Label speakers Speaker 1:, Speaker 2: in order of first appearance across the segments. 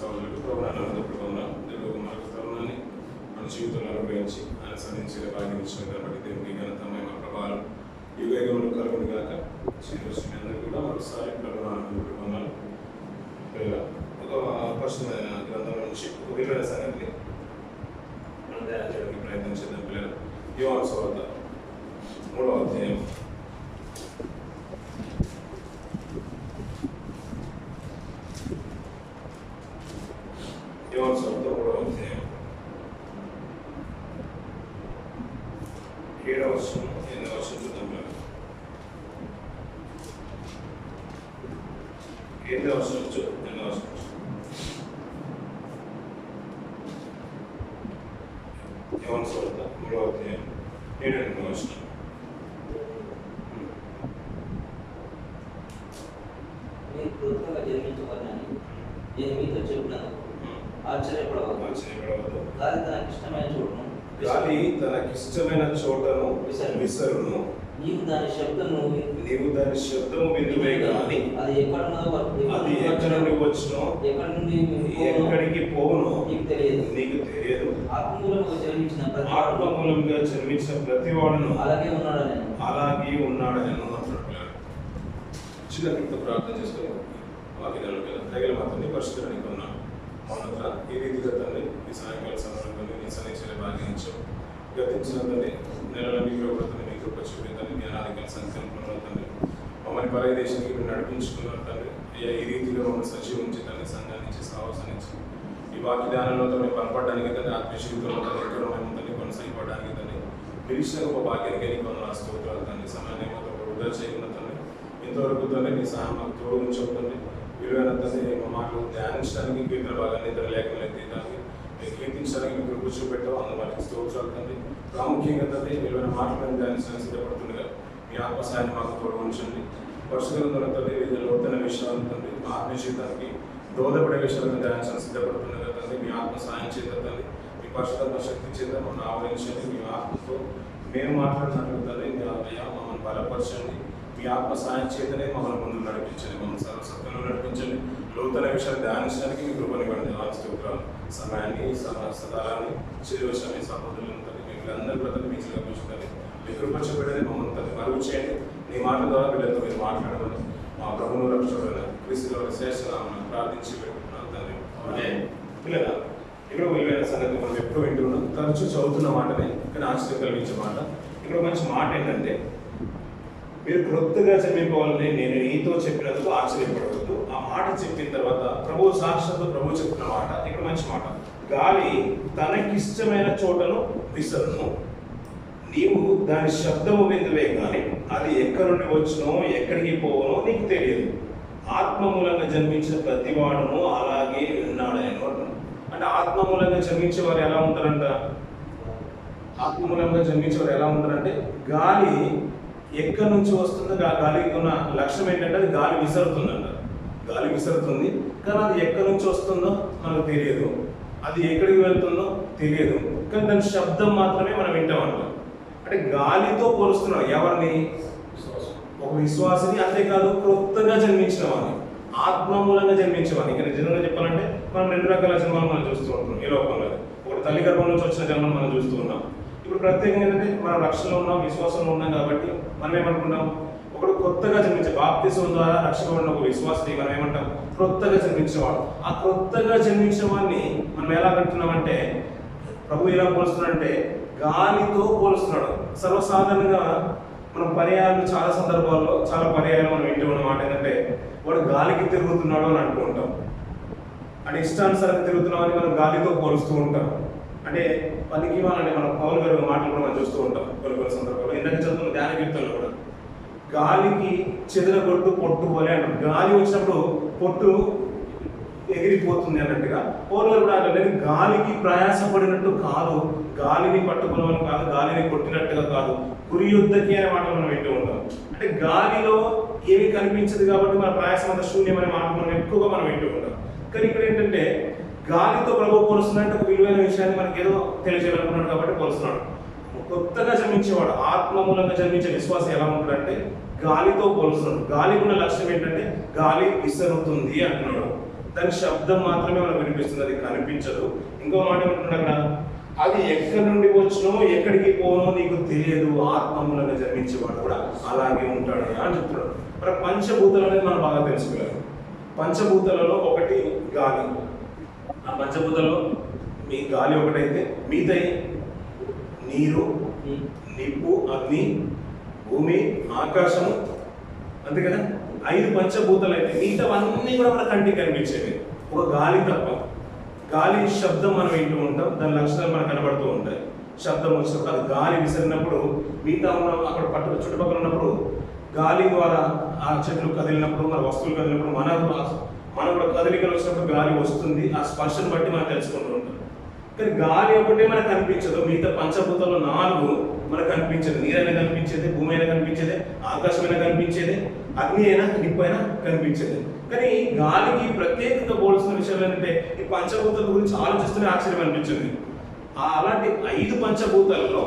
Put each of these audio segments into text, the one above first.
Speaker 1: సహోదరులకు ప్రభుత్వం దేవుడు మరొక తరుణాన్ని మన జీవితంలో అనుగ్రహించి ఆయన సంధించే భాగ్యం ఇచ్చిన కాబట్టి దేవుని ఘనతమైన ప్రభావం యుగయుగములు కలుగును గాక. శ్రీకృష్ణుని కూడా మరోసారి ప్రభుత్వం ఒక పరిశుద్ధమైన గ్రంథం నుంచి ఒక విలువైన సంగతిని మనం తయారు చేయడానికి ప్రయత్నం చేద్దాం. పిల్లలు యోహాను సువార్త 3వ అధ్యాయం యోహాను సువార్త 3వ అధ్యాయం 7వ వచనం 8వ వచనం చూద్దాం. 8వ వచనం 8వ వచనం యోహాను సువార్త 3వ అధ్యాయం 7వ వచనం.
Speaker 2: మీరు కృతజ్ఞతగా జన్మించవలనని నేను మీతో చెప్పినందుకు ఆశ్చర్యపడవద్దు.
Speaker 1: గాలి తనకిష్టమైన చోటను విసరును.
Speaker 2: నీవు దాని శబ్దము
Speaker 1: వినువే గాని
Speaker 2: అది
Speaker 1: ఎక్కడ నుండి వచ్చునో ఎక్కడికి పోవునో నీకు తెలియదు. ఆత్మమూలంగా జన్మించిన ప్రతి వాడును అలాగే ఉన్నాడని అంటున్నాడు. చిన్న క్రితం ప్రార్థన చేసుకుని వాక్యాలు తగిన మాత్రం పరిశుద్ధడానికి ఉన్నాను. అవునట్లా ఈ రీతిగా తండ్రి ఈ సాయంకాల సమయంలో నీ సన్నిధించే భాగ్యించావు. గతించిన తండ్రి నెలల మీకు మీ కృప చూపించండి. జ్ఞానాధికార సంకల్పంలో తండ్రి మమ్మల్ని పరదేశానికి మీరు నడిపించుకున్నారు తండ్రి. అయ్యా ఈ రీతిగా మమ్మల్ని సజీవించి తండ్రి సంఘాన్ని ఇచ్చి సాహసాన్నించి ఈ వాక్య ధ్యానంలో తండ్రి బలపడడానికి తండ్రి ఆత్మశక్తిలో తండ్రి ఎక్కడో మేము తండ్రి కొనసాగిపడడానికి తండ్రి పిలిచిన ఒక భాగ్యానికి ఎన్ని కొందరు ఆ స్తోత్రాలు తండ్రి సమయాన్ని వృధా చేయకుండా తండ్రి ఇంతవరకు తండ్రి నీ సహాయం మాకు తోడు ఉంచకుండా విలువైన తండ్రి మా మాటలు ధ్యానించడానికి కీర్తన భాగాన్ని ఇతర లేఖలు తీయడానికి మీరు కీర్తించడానికి మీకు కూర్చోబెట్టావు. అందులో మనకి స్తోత్రాలు తండ్రి. ప్రాముఖ్యంగా తండ్రి విలువైన మాటలను ధ్యానించడానికి సిద్ధపడుతుండగా మీ ఆత్మసాయాన్ని మాకు తోడు ఉంచండి. పరిశుభ్రంగా తండ్రి వివిధ లోతైన విషయాలను తండ్రి మా ఆత్మ జీవితానికి దోహదపడే విషయాలను ధ్యానించడానికి సిద్ధపడుతుండగా తండ్రి మీ ఆత్మ సాయం చేత తండ్రి మీ పరిశుభ్రత శక్తి చేత మమ్మల్ని ఆవరించండి. మీ ఆత్మతో మేము మాట్లాడినట్లు తండ్రి మీ అయ్యా మమ్మల్ని బలపరచండి. మీ ఆత్మ సాయం చేతనే మమ్మల్ని ముందు నడిపించండి. మమ్మల్ని సర్వసత్వంలో నడిపించండి. లోతైన విషయాన్ని ధ్యానించడానికి మీ కృపనివ్వండి. స్తోత్రాలు సమయాన్ని సదాలని చిరువశాన్ని సహోదరులను వీళ్ళందరూ ప్రజలు మీ చూపించుకొని మీ కృప చూపెట్టని మమ్మల్ని మరుగు చేయండి. నీ మాట ద్వారా వీళ్ళతో మీరు మాట్లాడమని మా ప్రభువును రక్షకుడైన క్రీస్తులో విశేషనామని ప్రార్థించి పెట్టుకుంటున్నాను తండ్రి. పిల్లల ఇక్కడ విలువైన సంగతి మనం ఎప్పుడు వింటున్నాం, తరచూ చదువుతున్న మాటనే కానీ ఆశ్చర్యం కలిగించే మాట. ఇక్కడ మంచి మాట ఏంటంటే మీరు క్రొత్తగా జన్మింపవాలని నేను నీతో చెప్పినందుకు ఆశ్చర్యపడవద్దు. ఆ మాట చెప్పిన తర్వాత ప్రభు సాక్షాత్తు ప్రభు చెప్తున్న మాట ఇక్కడ మంచి మాట. గాలి తనకిష్టమైన చోటను విసరును. నీవు దాని శబ్దము విందువే కానీ అది ఎక్కడి నుండి వచ్చునో ఎక్కడికి పోవనో నీకు తెలియదు. ఆత్మమూలంగా జన్మించిన ప్రతివాడును అలాగే ఉన్నాడని అంటే ఆత్మమూలంగా జన్మించేవారు ఎలా ఉంటారంట? ఆత్మమూలంగా జన్మించేవారు ఎలా ఉంటారంటే గాలి ఎక్కడి నుంచి వస్తుందో గాలికి ఉన్న లక్ష్యం ఏంటంటే అది గాలి విసరుతుందంట. గాలి విసరుతుంది కానీ అది ఎక్కడి నుంచి వస్తుందో మనకు తెలియదు. అది ఎక్కడికి వెళ్తుందో తెలియదు. కానీ దాని శబ్దం మాత్రమే మనం వింటామంటాం. అంటే గాలితో పోలుస్తున్నాడు ఎవరిని? ఒక విశ్వాసిని. అంతేకాదు క్రొత్తగా జన్మించిన వాడిని, ఆత్మమూలంగా జన్మించేవాడిని. ఇక్కడ నిజంగా చెప్పాలంటే మనం 2 రకాల జన్మలు మనం చూస్తూ ఉంటాం ఈ లోకంలో. ఒకటి తల్లి గర్భం నుంచి వచ్చిన జన్మను మనం చూస్తూ ఉన్నాం. ఇప్పుడు ప్రత్యేకంగా ఏంటంటే మనం రక్షణలో ఉన్నాం, విశ్వాసంలో ఉన్నాం కాబట్టి మనం ఏమనుకుంటాం? ఒకడు కొత్తగా జన్మించే బాప్తిసం ద్వారా రక్షణ ఒక విశ్వాసాన్ని మనం ఏమంటాం? క్రొత్తగా జన్మించేవాడు. ఆ క్రొత్తగా జన్మించిన వాడిని మనం ఎలా అంటున్నామంటే ప్రభు ఎలా పోలుస్తున్నాడంటే గాలితో పోలుస్తున్నాడు. సర్వసాధారణంగా మనం పర్యాయాలు చాలా సందర్భాల్లో చాలా పర్యాయాలు మనం వింటూ ఉన్న మాట ఏంటంటే వాడు గాలికి తిరుగుతున్నాడు అని అంటూ ఉంటాం. అంటే ఇష్టానుసారంగా తిరుగుతున్నామని మనం గాలితో పోలుస్తూ ఉంటాం. అంటే పనికి వాళ్ళంటే మనం పౌలు గారు మాటలు కూడా మనం చూస్తూ ఉంటాం కొన్ని సందర్భాల్లో. ఇందాక చదువుతున్న ధ్యాన కీర్తనలో కూడా గాలికి చెదరగొట్టు పొట్టు పోలే అంటారు. గాలి వచ్చినప్పుడు పొట్టు ఎగిరిపోతుంది అన్నట్టుగా పౌలు గారు కూడా అంటే గాలికి ప్రయాసపడినట్టు కాదు, గాలిని పట్టుకున్నవని కాదు, గాలిని కొట్టినట్టుగా కాదు, గురి యుద్ధకి అనే మాట మనం వింటూ ఉంటాం. అంటే గాలిలో ఏమీ కనిపించదు కాబట్టి మన ప్రయాసం అంతా శూన్యమనే మాట మనం ఎక్కువగా మనం వింటూ ఉంటాం. కానీ ఇక్కడ ఏంటంటే గాలితో ప్రభు పోలుస్తున్నట్టు ఒక విలువైన విషయాన్ని మనకి ఏదో తెలియజేయాలనుకున్నాడు కాబట్టి పోలుస్తున్నాడు. కొత్తగా జన్మించేవాడు, ఆత్మమూలంగా జన్మించే విశ్వాసం ఎలా ఉంటాడంటే గాలితో పోలుస్తున్నాడు. గాలికి ఉన్న లక్ష్యం ఏంటంటే గాలి విసరుతుంది అంటున్నాడు. దాని శబ్దం మాత్రమే మనకు వినిపిస్తుంది, అది కనిపించదు. ఇంకో మాట ఏమంటున్నాడు అక్కడ, అది ఎక్కడి నుండి వచ్చినో ఎక్కడికి పోనో నీకు తెలియదు, ఆత్మములను జన్మించేవాడు కూడా అలాగే ఉంటాడు అని చెప్తున్నాడు. మరి పంచభూతాలు అనేది మనం బాగా తెలుసుకోవాలి. పంచభూతాలలో ఒకటి గాలి. ఆ పంచభూతాల్లో మీ గాలి ఒకటైతే మిగతా నీరు, నిప్పు, అగ్ని, భూమి, ఆకాశము, అంతే కదా 5 పంచభూతాలు అయితే మిగతావన్నీ కూడా మన కంటికి కనిపించేవి, ఒక గాలి తప్ప. గాలి శబ్దం మనం వింటూ ఉంటాం, దాని లక్షణాలు మనకు కనబడుతూ ఉంటాయి. శబ్దం వచ్చినప్పుడు అది గాలి విసిరినప్పుడు మిగతా ఉన్న అక్కడ చుట్టుపక్కల ఉన్నప్పుడు గాలి ద్వారా ఆ చెట్లు కదిలినప్పుడు, మన వస్తువులు కదిలినప్పుడు మన కూడా కదలికలు వచ్చినప్పుడు గాలి వస్తుంది. ఆ స్పర్శను బట్టి మనం తెలుసుకుంటూ ఉంటాం. కానీ గాలి ఒకటే మనకు కనిపించదు, మిగతా పంచభూతాల్లో 4 మనకు కనిపించదు. నీరైనా కనిపించేది, భూమి అయినా కనిపించేది, ఆకాశమైనా కనిపించేది, అగ్ని అయినా, నిప్పు అయినా కనిపించేది. కానీ గాలికి ప్రత్యేకంగా పోల్సిన విషయం ఏంటంటే ఈ పంచభూతాల గురించి ఆలోచిస్తూనే ఆశ్చర్యం అనిపించింది. అలాంటి 5 పంచభూతాలలో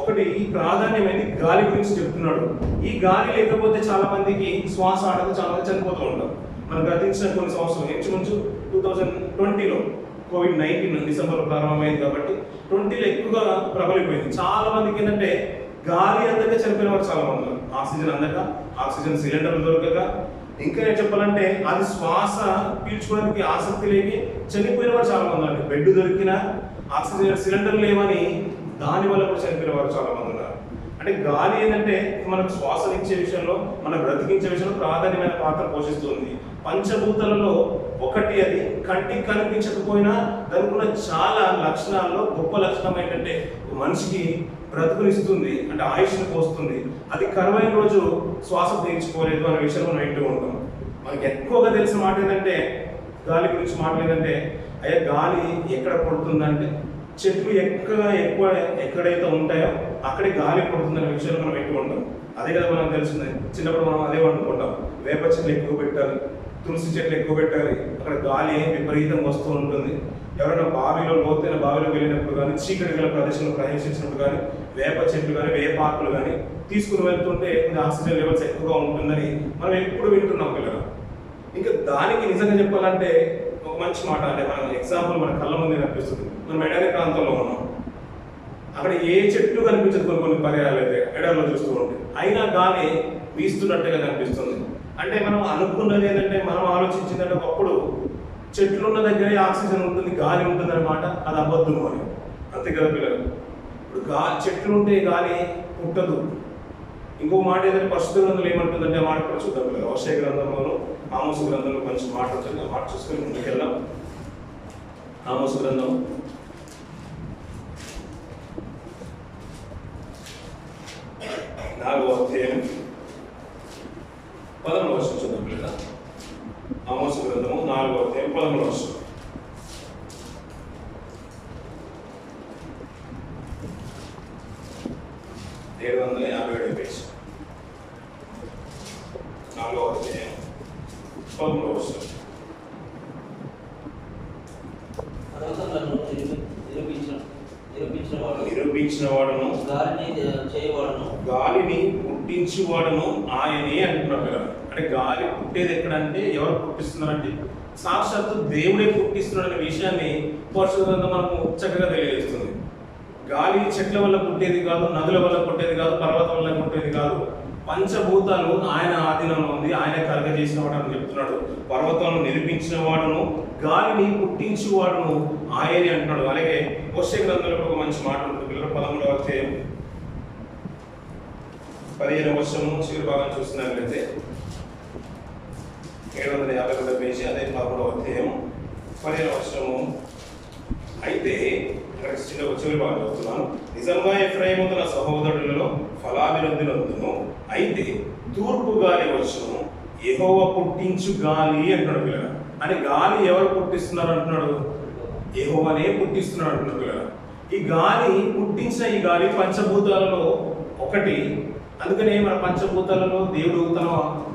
Speaker 1: ఒకటి ప్రాధాన్యమైనది గాలి గురించి చెప్తున్నాడు. ఈ గాలి లేకపోతే చాలా మందికి శ్వాస ఆడక చాలా మంది చనిపోతూ ఉంటారు. మనం గతించిన కొన్ని సంవత్సరాలు ఇంచుమించు 2020లో COVID-19 డిసెంబర్లో ప్రారంభమైంది కాబట్టి 20లో ఎక్కువగా ప్రబలిపోయింది. చాలా మందికి ఏంటంటే గాలి అందక చనిపోయిన వారు చాలా మంది, ఆక్సిజన్ అందక, ఆక్సిజన్ సిలిండర్లు దొరకక, ఇంకా నేను చెప్పాలంటే అది శ్వాస పీల్చుకోవడానికి ఆసక్తి లేని చనిపోయిన వారు చాలా మంది ఉన్నారు. బెడ్ దొరికినా ఆక్సిజన్ సిలిండర్ లేవని దాని వల్ల కూడా చనిపోయిన వారు చాలా మంది ఉన్నారు. అంటే గాలి ఏంటంటే మనకు శ్వాసనిచ్చే విషయంలో, మన బ్రతికించే విషయంలో ప్రాధాన్యమైన పాత్ర పోషిస్తుంది. పంచభూతాలలో ఒకటి అది. కంటికి కనిపించకపోయినా దానికి ఉన్న చాలా లక్షణాల్లో గొప్ప లక్షణం ఏంటంటే మనిషికి బ్రతుకునిస్తుంది, అంటే ఆయుష్ని పోస్తుంది. అది కరువైన రోజు శ్వాస తీర్చుకోలేదు అనే విషయం మనం వింటూ ఉంటాం. మనకి ఎక్కువగా తెలిసిన మాట ఏంటంటే, గాలి గురించి మాట ఏంటంటే, అయ్యా గాలి ఎక్కడ పడుతుందంటే చెట్లు ఎక్కువ ఎక్కడైతే ఉంటాయో అక్కడే గాలి పడుతుందనే విషయాన్ని మనం వింటూ ఉంటాం. అదే కదా మనం తెలిసింది. చిన్నప్పుడు మనం అదే అనుకుంటాం, వేప చెట్లు ఎక్కువ పెట్టాలి, తులసి చెట్లు ఎక్కువ పెట్టాలి, అక్కడ గాలి విపరీతంగా వస్తూ ఉంటుంది. ఎవరైనా బావిలో లోతైన బావిలో వెళ్ళినప్పుడు కానీ, చీకటి గల ప్రదేశంలో ప్రవేశించినప్పుడు కానీ వేప చెట్లు కానీ వేపాకులు కానీ తీసుకుని వెళ్తుంటే ఆక్సిజన్ లెవెల్స్ ఎక్కువగా ఉంటుందని మనం ఎప్పుడు వింటున్నాం పిల్లలు. ఇంకా దానికి నిజంగా చెప్పాలంటే ఒక మంచి మాట, అంటే మన ఎగ్జాంపుల్ మన కళ్ళ ముందే కనిపిస్తుంది. మనం ఎడారి ప్రాంతంలో ఉన్నాం, అక్కడ ఏ చెట్లు కనిపించదు, కొన్ని పర్యాలు అయితే ఎడారిలో చూస్తూ ఉంటాయి, అయినా గాలి వీస్తున్నట్టుగా కనిపిస్తుంది. అంటే మనం అనుకున్నది ఏంటంటే, మనం ఆలోచించిందంటే ఒకప్పుడు చెట్లు ఉన్న దగ్గరే ఆక్సిజన్ ఉంటుంది, గాలి ఉంటుంది అన్నమాట. అది అబద్ధం అని, అంతే కదా పిల్లలు. ఇప్పుడు చెట్లు ఉంటే గాలి పుట్టదు. ఇంకో మాట ఏంటంటే పరిశుద్ధ గ్రంథంలో ఏమంటుందంటే ఆ మాట కూడా చూద్దాం పిల్లలు. హోషేయ గ్రంథంలోను ఆమోసు గ్రంథంలో కొంచెం మాట వచ్చింది, ఆ మాట చూసుకొని ముందుకెళ్దాం. ఆమోసు గ్రంథం 4వ అధ్యాయం 11వ వచనం చూద్దాం పిల్లలు. ఆమోసు గ్రంథము 4వ అధ్యాయం 11వ వచనం. పేజ్ 4వ అధ్యాయం 11వ వచనం. నిరూపించిన వాడును గాలిని పుట్టించువాడును ఆయనే అంటున్నారు కదా. అంటే గాలి పుట్టేది ఎక్కడంటే ఎవరు పుట్టిస్తున్నారంటే సాక్షాత్తు దేవుడే పుట్టిస్తున్నాడు అనే విషయాన్ని పరిశుద్ధ గ్రంథం మనకు చక్కగా తెలియజేస్తుంది. గాలి చెట్ల వల్ల పుట్టేది కాదు, నదుల వల్ల పుట్టేది కాదు, పర్వతం వల్ల పుట్టేది కాదు. పంచభూతాలు ఆయన ఆధీనంలో ఉంది, ఆయన కలగజేసిన వాడు అని చెప్తున్నాడు. పర్వతాలను నిర్మించిన వాడును గాలిని పుట్టించువాడును ఆయనే అంటున్నాడు. అలాగే హోషేయ గ్రంథంలో ఒక మంచి మాట ఉంటుంది పిల్లలు. 13వ అధ్యాయం 15వ వచనము చివరి భాగం చూస్తున్నట్లయితే 752 పేజీ, అదే 13వ అధ్యాయం 15వ వచనము. అయితే ఇక్కడ చివరి భాగం చెప్తున్నాను. నిజంగా ఎఫ్రాయిము తన సహోదరులలో ఫలాభివృద్ధి నందును, అయితే తూర్పు గాలి వచ్చును, యెహోవా పుట్టించు గాలి అంటున్నాడు పిల్లలు. అని గాలి ఎవరు పుట్టిస్తున్నారు అంటున్నాడు? యెహోవానే పుట్టిస్తున్నాడు అంటున్నాడు పిల్లలు. ఈ గాలి పుట్టించిన ఈ గాలి పంచభూతాలలో ఒకటి. అందుకనే మన పంచభూతాలలో దేవుడు తన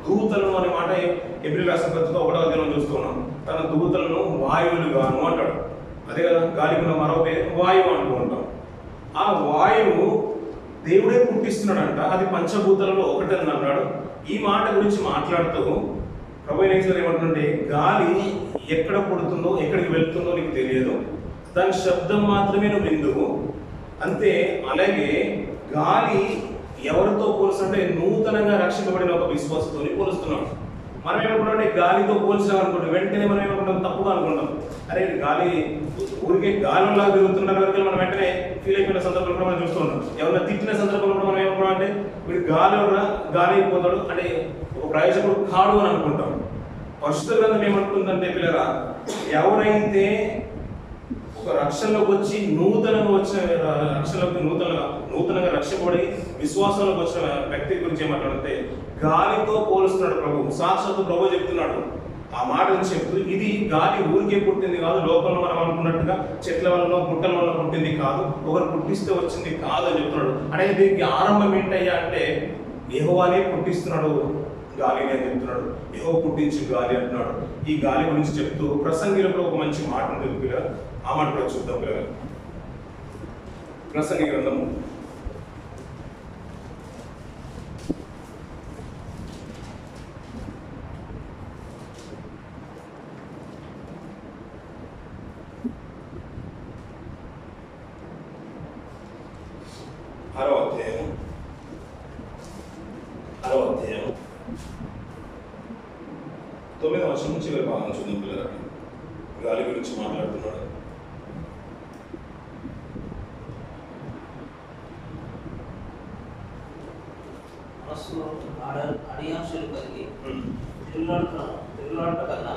Speaker 1: దూతలను అనే మాట ఎబ్రిల్ రాసిన పత్రిక 1వ అధ్యాయం చూస్తున్నాం. తన దూతలను వాయువులుగాను అంటాడు. అదే కదా గాలికి ఉన్న మరో పేరు వాయువు అంటూ ఉంటాం. ఆ వాయువు దేవుడే పుట్టిస్తున్నాడంట, అది పంచభూతాలలో ఒకటని అన్నాడు. ఈ మాట గురించి మాట్లాడుతూ ప్రభువైన యేసు ఏమంటుంటే గాలి ఎక్కడ పుడుతుందో ఎక్కడికి వెళ్తుందో నీకు తెలియదు, దాని శబ్దం మాత్రమే నువ్వు విందువు అంతే. అలాగే గాలి ఎవరితో పోలుస్తుంటే నూతనంగా రక్షింపబడిన ఒక విశ్వాసంతో పోలుస్తున్నాడు. మనం ఏమనుకుంటాం, గాలితో పోల్చినాం అనుకుంటాం, వెంటనే మనం ఏమనుకుంటాం, తప్పుగా అనుకుంటాం. అరే గాలి ఊరికే గాలిలా తిరుగుతున్న వరకు మనం వెంటనే ఫీల్ అయిపోయిన సందర్భంలో కూడా మనం చూస్తూ ఉంటాం. ఎవరైనా తిట్టిన సందర్భంలో కూడా మనం ఏమనుకున్నాం అంటే వీడు గాలి అయిపోతాడు అంటే ఒక ప్రయోజకుడు కాడు అని అనుకుంటాం. పరిశుద్ధ గ్రంథం ఏమంటుందంటే పిల్లరా, ఎవరైతే ఒక రక్షణలోకి వచ్చి నూతనంగా వచ్చిన నూతనంగా రక్షింపబడి విశ్వాసంలోకి వచ్చిన వ్యక్తి గురించి ఏమంటాడంటే గాలితో పోలుస్తున్నాడు ప్రభు. సాక్షాత్తు ప్రభు చెప్తున్నాడు ఆ మాటను చెప్తూ, ఇది గాలి ఊరికే పుట్టింది కాదు, లోకంలో మనం అనుకున్నట్టుగా చెట్ల వల్ల పుట్టల వల్ల పుట్టింది కాదు, ఒకరు పుట్టిస్తే వచ్చింది కాదు అని చెప్తున్నాడు. అంటే దీనికి ఆరంభం ఏంటయ్యా అంటే యెహోవానే పుట్టిస్తున్నాడు గాలిని అని చెప్తున్నాడు. యెహోవా పుట్టించి గాలి అంటున్నాడు. ఈ గాలి గురించి చెప్తూ ప్రసంగిలో ఒక మంచి మాట ఉంటుంది పిల్లలు, ఆ మాట కూడా చూద్దాం పిల్లలు. ప్రసంగి గ్రంథము 6వ అధ్యాయం 9వ వచనం చివరి భాగం చూద్దాం పిల్లలకి. గాలి గురించి మాట్లాడుతున్నాడు.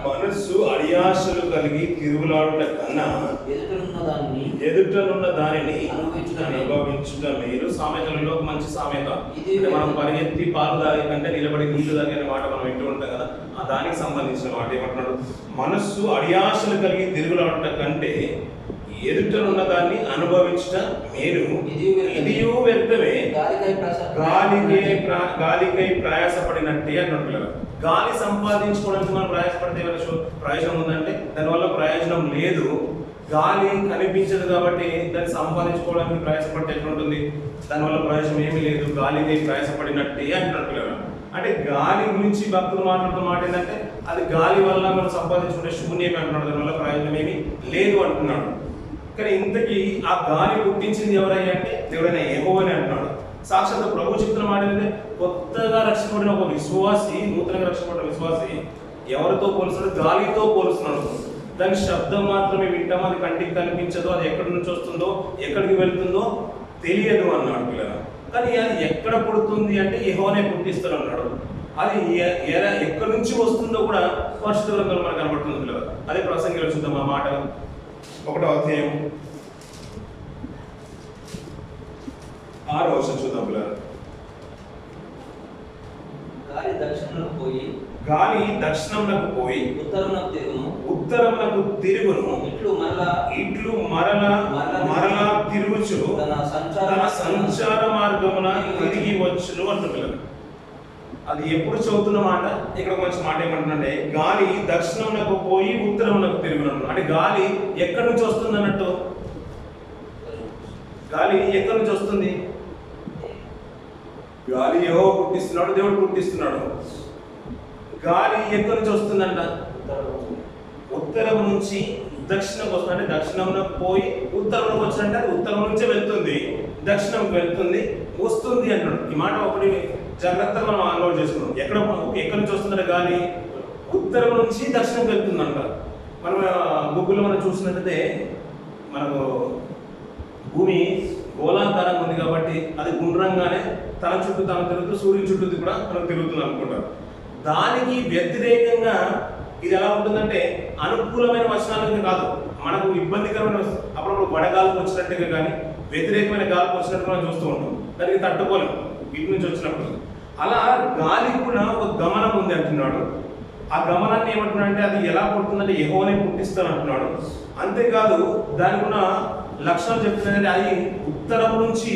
Speaker 1: మనస్సు అడియాశలు కలిగి తిరుగులాడుట కన్నా ఎదుటనున్న దానిని అనుభవించుట మేలు. సామెతలలో మంచి సామెత, మనం పరిగెత్తి పాలు తాగే కంటే నిలబడి నీళ్లు తాగే మాట మనం వింటూ ఉంటాం కదా, ఆ దానికి సంబంధించిన మాట ఏమంటున్నాడు, మనస్సు అడియాశలు కలిగి తిరుగులాడుట కంటే ఎదుటనున్న దాన్ని అనుభవించుట మేలు, ఇదియు వ్యర్థమే, గాలికై ప్రయాసపడినట్టే అన్నట్టు. గాలి సంపాదించుకోవడానికి మనం ప్రయాసపడితే ప్రయోజనం ఉందంటే దానివల్ల ప్రయోజనం లేదు. గాలి కనిపించదు కాబట్టి దాన్ని సంపాదించుకోవడానికి ప్రయాసపడితే ఎట్లుంటుంది, దానివల్ల ప్రయోజనం ఏమీ లేదు, గాలికై ప్రయాసపడినట్టే అంటున్నట్టు. అంటే గాలి గురించి భక్తులు మాట్లాడుతున్న మాట ఏంటంటే అది గాలి వల్ల మనం సంపాదించుకుంటే శూన్యమే అంటున్నాడు, దానివల్ల ప్రయోజనం ఏమీ లేదు అంటున్నాడు. కానీ ఇంతకీ ఆ గాలి పుట్టించింది ఎవరయ్యా అంటే దేవుడైన యెహోవానే అంటున్నాడు. సాక్షాత్ ప్రభు చెప్తున్న మాట ఏంటంటే కొత్తగా రక్షించబడిన ఒక విశ్వాసి, నూతనంగా రక్షించబడిన విశ్వాసి ఎవరితో పోలుస్తున్నాడు, గాలితో పోలుస్తున్నాడు. దాని శబ్దం మాత్రమే వింటాం, అది కంటికి కనిపించదు, అది ఎక్కడి నుంచి వస్తుందో ఎక్కడికి వెళ్తుందో తెలియదు అన్నాడు పిల్లల. కానీ అది ఎక్కడ పుడుతుంది అంటే యెహోవానే పుట్టిస్తాడు అన్నాడు. అది ఎక్కడి నుంచి వస్తుందో కూడా పరిశుద్ధ గ్రంథంలో మనకు కనబడుతుంది పిల్లల. అదే ప్రసంగిలో చూద్దాం ఆ మాట. 1వ అధ్యాయం 6వ వచనం చూద్దాం పిల్లలు. గాలి దక్షిణంలోకి పోయి ఉత్తరమునకు తిరుగును, ఇట్లు మరలా తిరుగుచు తన సంచార మార్గమున తిరిగి వచ్చును అంటున్నారు. అది ఎప్పుడు చదువుతున్న మాట, ఇక్కడ మంచి మాట ఏమంటున్నాడే గాలి దక్షిణంలోకి పోయి ఉత్తరమునకు తిరుగును. అంటే గాలి ఎక్కడి నుంచి వస్తుంది అన్నట్టు, గాలి ఎక్కడి నుంచి వస్తుంది, గాలి యెహోవా పుట్టిస్తున్నాడు, దేవుడు పుట్టిస్తున్నాడు. గాలి ఎక్కడి నుంచి వస్తుందంట, ఉత్తరం నుంచి దక్షిణంకి వస్తుంది. అంటే దక్షిణంలో పోయి ఉత్తరంలోకి వచ్చినట్టే అది ఉత్తరం నుంచే వెళ్తుంది, దక్షిణంకి వెళ్తుంది, వస్తుంది అంటున్నాడు. ఈ మాట ఒకటి జాగ్రత్తగా మనం అన్లోడ్ చేసుకున్నాం. ఎక్కడి నుంచి వస్తుందంటే గాలి ఉత్తరం నుంచి దక్షిణంకి వెళ్తుందంట. మనం గూగుల్లో మనం చూసినట్టయితే మనకు భూమి గోళాకారంగా ఉంది కాబట్టి అది గుండ్రంగానే తన చుట్టూ తను తిరుగుతూ సూర్యుని చుట్టూ కూడా మనం తిరుగుతుంది అనుకుంటాం. దానికి వ్యతిరేకంగా ఇది ఎలా ఉంటుందంటే అనుకూలమైన వచనాలకి కాదు, మనకు ఇబ్బందికరమైన అప్పుడప్పుడు వడగాలకు వచ్చినట్టుగా కానీ వ్యతిరేకమైన గాలికి వచ్చినట్టు మనం చూస్తూ ఉంటాం. దానికి తట్టుకోలేం వీటి నుంచి వచ్చినప్పుడు. అలా గాలి కూడా ఒక గమనం ఉంది అంటున్నాడు. ఆ గమనాన్ని ఏమంటున్నాడు అంటే అది ఎలా పుడుతుందంటే యెహోవానే పుట్టిస్తాను అంటున్నాడు. అంతేకాదు దానికి ఉన్న లక్షణాలు చెప్తున్నాయంటే అది ఉత్తరం నుంచి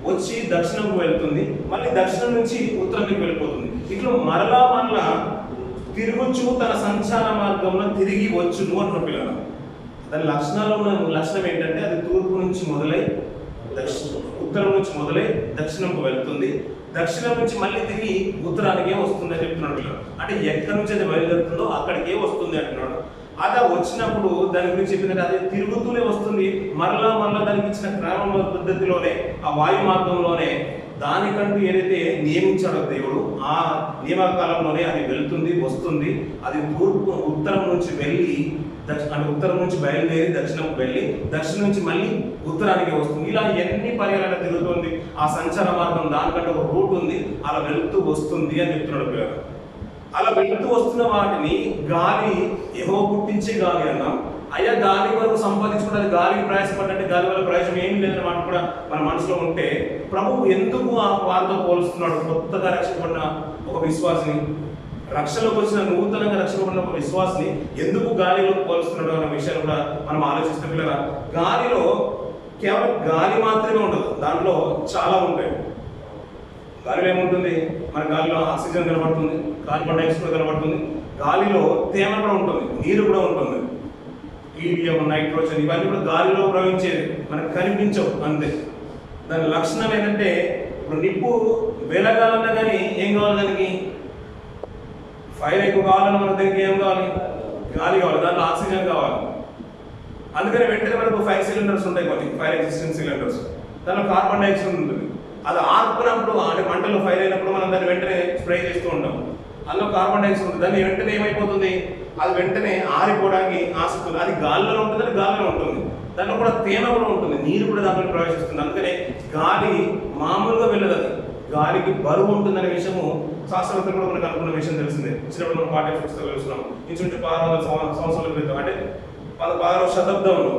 Speaker 1: వచ్చి దక్షిణంకు వెళ్తుంది, మళ్ళీ దక్షిణం నుంచి ఉత్తరానికి వెళ్ళిపోతుంది. ఇట్లా మరలా తిరుగుచు తన సంచార మార్గంలో తిరిగి వచ్చును అంటున్న పిల్లలు. దాని లక్షణాలు ఉన్న లక్షణం ఏంటంటే అది తూర్పు నుంచి మొదలై ఉత్తరం నుంచి మొదలై దక్షిణంకు వెళ్తుంది, దక్షిణం నుంచి మళ్ళీ తిరిగి ఉత్తరానికే వస్తుంది అని చెప్తున్నాడు పిల్లలు. అంటే ఎక్కడి నుంచి అది బయలుదేరుతుందో అక్కడికే వస్తుంది అంటున్నాడు. అది వచ్చినప్పుడు దాని గురించి చెప్పిందంటే అది తిరుగుతూనే వస్తుంది, మరలా దానికి ఇచ్చిన క్రమ పద్ధతిలోనే ఆ వాయు మార్గంలోనే దానికంటూ ఏదైతే నియమించాడో దేవుడు ఆ నియమకాలంలోనే అది వెళ్తుంది వస్తుంది. అది ఉత్తరం నుంచి వెళ్ళి అంటే ఉత్తరం నుంచి బయలుదేరి దక్షిణం వెళ్ళి దక్షిణం నుంచి మళ్ళీ ఉత్తరానికి వస్తుంది. ఇలా ఎన్ని పర్యాలను తిరుగుతుంది. ఆ సంచార మార్గం దానికంటే ఒక రూట్ ఉంది, అలా వెళుతూ వస్తుంది అని చెప్తున్నాడు పిల్లలు. అలా వెళుతూ వస్తున్న వాటిని గాలి యెహోవా పుట్టించే గాలి అన్నాం. అయ్యా గాలి వరకు సంపాదించుకుంటే అది గాలికి ప్రయాసపడ్డంటే గాలి వల్ల ప్రయోజనం ఏమి లేదని మాట కూడా మన మనసులో ఉంటే ప్రభువు ఎందుకు ఆ వారితో పోలుస్తున్నాడు? కొత్తగా రక్షించబడిన ఒక విశ్వాసిని, రక్షణలోకి వచ్చిన నూతనంగా రక్షించబడిన ఒక విశ్వాసిని ఎందుకు గాలిలో పోలుస్తున్నాడు అనే విషయాన్ని కూడా మనం ఆలోచిస్తే పిల్లరా, గాలిలో కేవలం గాలి మాత్రమే ఉండదు, దాంట్లో చాలా ఉంటాయి. గాలిలో ఏముంటుంది? మన గాలిలో ఆక్సిజన్ కనబడుతుంది, కార్బన్ డైఆక్సైడ్ కనబడుతుంది, గాలిలో తేమ కూడా ఉంటుంది, నీరు కూడా ఉంటుంది, హీలియం, నైట్రోజన్ ఇవన్నీ కూడా గాలిలో ప్రవహించేది, మనకు కనిపించవు అంతే. దాని లక్షణం ఏంటంటే ఇప్పుడు నిప్పు వెలగాలన్నా కానీ ఏం కావాలి? దానికి ఫైర్ ఎక్కువ కావాలన్నా మన దగ్గరికి ఏం కావాలి? గాలి కావాలి, దాంట్లో ఆక్సిజన్ కావాలి. అందుకని వెంటనే మనకు 5 సిలిండర్స్ ఉంటాయి, కొన్ని ఫైర్ ఎగ్జిస్టెన్స్ సిలిండర్స్, దాంట్లో కార్బన్ డైఆక్సైడ్ ఉంటుంది. అది ఆర్పునప్పుడు అంటే మంటలో ఫైర్ అయినప్పుడు మనం దాన్ని వెంటనే స్ప్రే చేస్తూ ఉంటాం, అందులో కార్బన్ డైఆక్సైడ్ ఉంటుంది. దాన్ని వెంటనే ఏమైపోతుంది? అది వెంటనే ఆరిపోవడానికి ఆసక్తి ఉంది. అది గాలిలో ఉంటుంది, అది గాలిలో ఉంటుంది, దాంట్లో కూడా తేమ కూడా ఉంటుంది, నీరు కూడా దాంట్లో ప్రవేశిస్తుంది. అందుకనే గాలి మామూలుగా వెళ్ళదు, అది గాలికి బరువు ఉంటుందనే విషయము శాస్త్రవేత్తలు కూడా మనకు అనుకున్న విషయం తెలిసిందే. చిన్నప్పుడు మనం పాఠ్య పుస్తకాలు చూస్తున్నాం. ఇంచుమించు 600 సంవత్సరాల క్రితం అంటే 16వ శతాబ్దంలో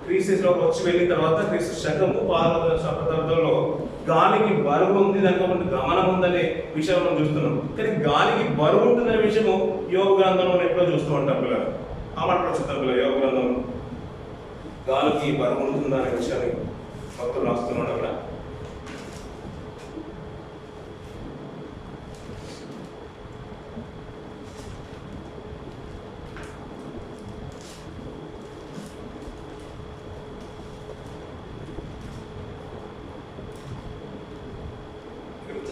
Speaker 1: క్రీస్తులో వచ్చి వెళ్ళిన తర్వాత క్రీస్తు శకము 16వ శతాబ్దంలో గాలికి బరువు ఉంది, దానికి ఒక గమనం ఉందనే విషయం మనం చూస్తున్నాం. కానీ గాలికి బరువు ఉంటుందనే విషయము యోగ గ్రంథంలో ఎప్పుడో చూస్తూ ఉంటాం పిల్లలు. ఆ మాట చూస్తాం పిల్లలు, యోగ గ్రంథం గాలికి బరువు ఉంటుందనే విషయాన్ని భక్తులు రాస్తున్నాడు అక్కడ.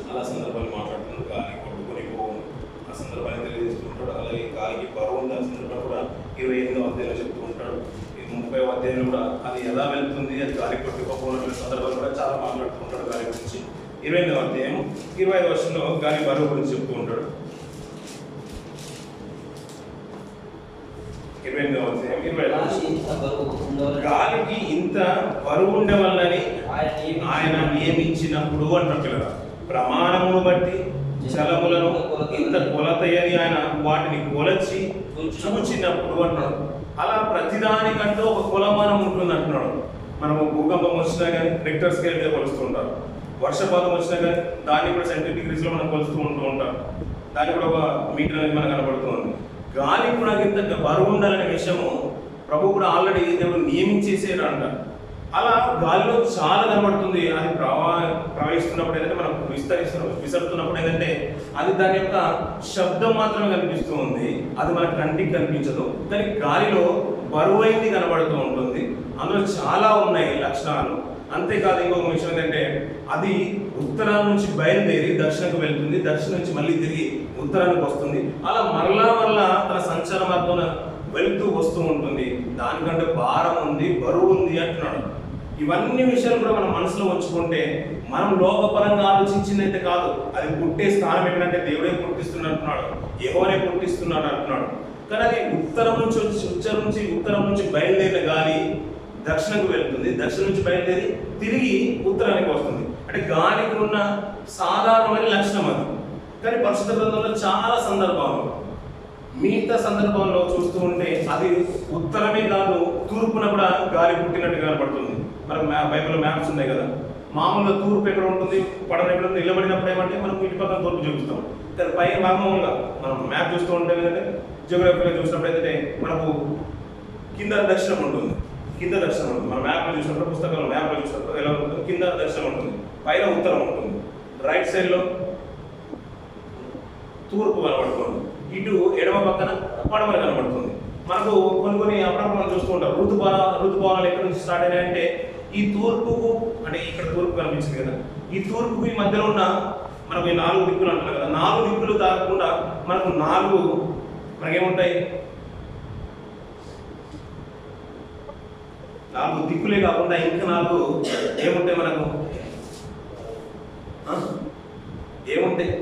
Speaker 1: చాలా సందర్భాలు మాట్లాడుతున్నాడు, గాలి కొట్టుకొని పోవు ఆ సందర్భాన్ని తెలియజేస్తుంటాడు. అలాగే గాలికి బరువు ఉందని సందర్భం కూడా 28వ అధ్యాయంలో చెప్తూ ఉంటాడు. 30వ అధ్యాయంలో కూడా అది ఎలా వెళ్తుంది, అది గాలి కొట్టుకోపోయిన సందర్భాలు కూడా చాలా మాట్లాడుతుంటాడు గాలి గురించి. 28వ అధ్యాయం 25వ వచనంలో గాలి బరువు గురించి చెప్తూ ఉంటాడు. 28వ అధ్యాయం 25వ వచనం, గాలికి ఇంత బరువు ఉండవల్లని ఆయన నియమించినప్పుడు అంటారు. ప్రమాణమును బట్టి జలములను ఇంత కొలతయని ఆయన వాటిని కొలచి చూచినప్పుడు అంటున్నాడు. అలా ప్రతిదానికంటూ ఒక కొలమానం ఉంటుంది అంటున్నాడు. మనము భూకంపం వచ్చినా కానీ రిక్టర్ స్కేల్ మీద కొలుస్తూ ఉంటారు, వర్షపాతం వచ్చినా కానీ దాన్ని కూడా సెంటీగ్రేడ్ డిగ్రీస్లో మనం కొలుస్తూ ఉంటాం, దాన్ని కూడా ఒక మీటర్ అనేది మనకు కనబడుతుంది. గాలి కూడా ఇంత బరువు ఉండాలనే విషయము ప్రభు కూడా ఆల్రెడీ దేవుడు నియమించేసాడు అంట. అలా గాలిలో చాలా కనబడుతుంది. అది ప్రవహిస్తున్నప్పుడు ఏంటంటే మనం విసరుతున్నప్పుడు ఏంటంటే అది దాని యొక్క శబ్దం మాత్రమే కనిపిస్తూ ఉంది, అది మన కంటికి కనిపించదు. కానీ గాలిలో బరువైంది కనబడుతూ ఉంటుంది, అందులో చాలా ఉన్నాయి లక్షణాలు. అంతేకాదు ఇంకొక విషయం ఏంటంటే అది ఉత్తరం నుంచి బయలుదేరి దక్షిణకు వెళ్తుంది, దక్షిణం నుంచి మళ్ళీ తిరిగి ఉత్తరానికి వస్తుంది. అలా మరలా తన సంచార మార్గం వెళ్తూ వస్తూ ఉంటుంది. దానికంటే భారం ఉంది, బరువు ఉంది అంటున్నాడు. ఇవన్నీ విషయాలు కూడా మనం మనసులో ఉంచుకుంటే మనం లోకపరంగా ఆలోచించిందైతే కాదు, అది పుట్టే స్థానం ఏంటంటే దేవుడే పుట్టిస్తున్నాడు అంటున్నాడు, యెహోవానే పుట్టిస్తున్నాడు అంటున్నాడు. కానీ అది ఉత్తరం నుంచి బయలుదేరిన గాలి దక్షిణకు వెళ్తుంది, దక్షిణం నుంచి బయలుదేరి తిరిగి ఉత్తరానికి వస్తుంది. అంటే గాలికి ఉన్న సాధారణమైన లక్షణం అది. కానీ పరిశుద్ధ గ్రంథంలో చాలా సందర్భాలు, మిగతా సందర్భంలో చూస్తూ ఉంటే అది ఉత్తరమే కాదు తూర్పున కూడా గాలి పుట్టినట్టు కనబడుతుంది. మనకు బైబిల్లో మ్యాప్స్ ఉన్నాయి కదా, మామూలుగా తూర్పు ఎక్కడ ఉంటుంది, పడన ఎక్కడ ఉంటుంది, నిలబడినప్పుడు ఏమంటే మనం ఇంటి పక్కన తూర్పు చూపిస్తాం. కానీ పై మామూలుగా మనం మ్యాప్ చూస్తూ ఉంటే ఏంటంటే జియోగ్రఫీలో చూసినప్పుడు ఏంటంటే మనకు కింద దక్షిణం ఉంటుంది, మన మ్యాప్లో చూసినప్పుడు పుస్తకంలో మ్యాప్లో చూసినప్పుడు ఎలా ఉంటుంది, కింద దక్షిణం ఉంటుంది, పైన ఉత్తరం ఉంటుంది, రైట్ సైడ్లో తూర్పు కనబడుతుంది, ఇటు ఎడమ పక్కన పడమర కనబడుతుంది. మనకు కొన్ని అప్పుడప్పుడు మనం చూస్తూ ఉంటాం ఋతుపవనాలు ఎక్కడి నుంచి స్టార్ట్ అయినాయంటే ఈ తూర్పుకు, అంటే ఇక్కడ తూర్పు కనిపించింది కదా, ఈ తూర్పుకు ఈ మధ్యలో ఉన్న మనకు ఈ 4 దిక్కులు అంటున్నారు కదా, 4 దిక్కులు తాగకుండా మనకు మనకేముంటాయి 4 దిక్కులే కాకుండా ఇంకా 4 ఏముంటాయి మనకు? ఏముంటాయి?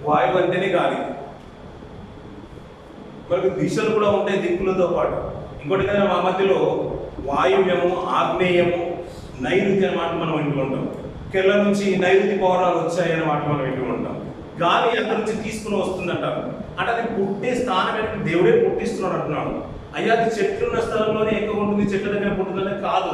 Speaker 1: వాయువు అంటేనే గాలి. మనకు దిశలు కూడా ఉంటాయి దిక్కులతో పాటు. ఇంకోటి కదా, మా మధ్యలో వాయువ్యము, ఆగ్నేయము, నైరుతి అనే మాట మనం వింటూ ఉంటాం. కేరళ నుంచి నైరుతి పవనాలు వచ్చాయనే మాట మనం వింటూ ఉంటాం. గాలి అక్కడి నుంచి తీసుకుని వస్తుందంటారు. అంటే అది పుట్టే స్థానం ఏంటంటే దేవుడే పుట్టిస్తున్నాడు అంటున్నాడు. అయ్యా అది చెట్లున్న స్థలంలోనే ఎక్కువ ఉంటుంది, చెట్ల దగ్గర పుట్టిందనే కాదు,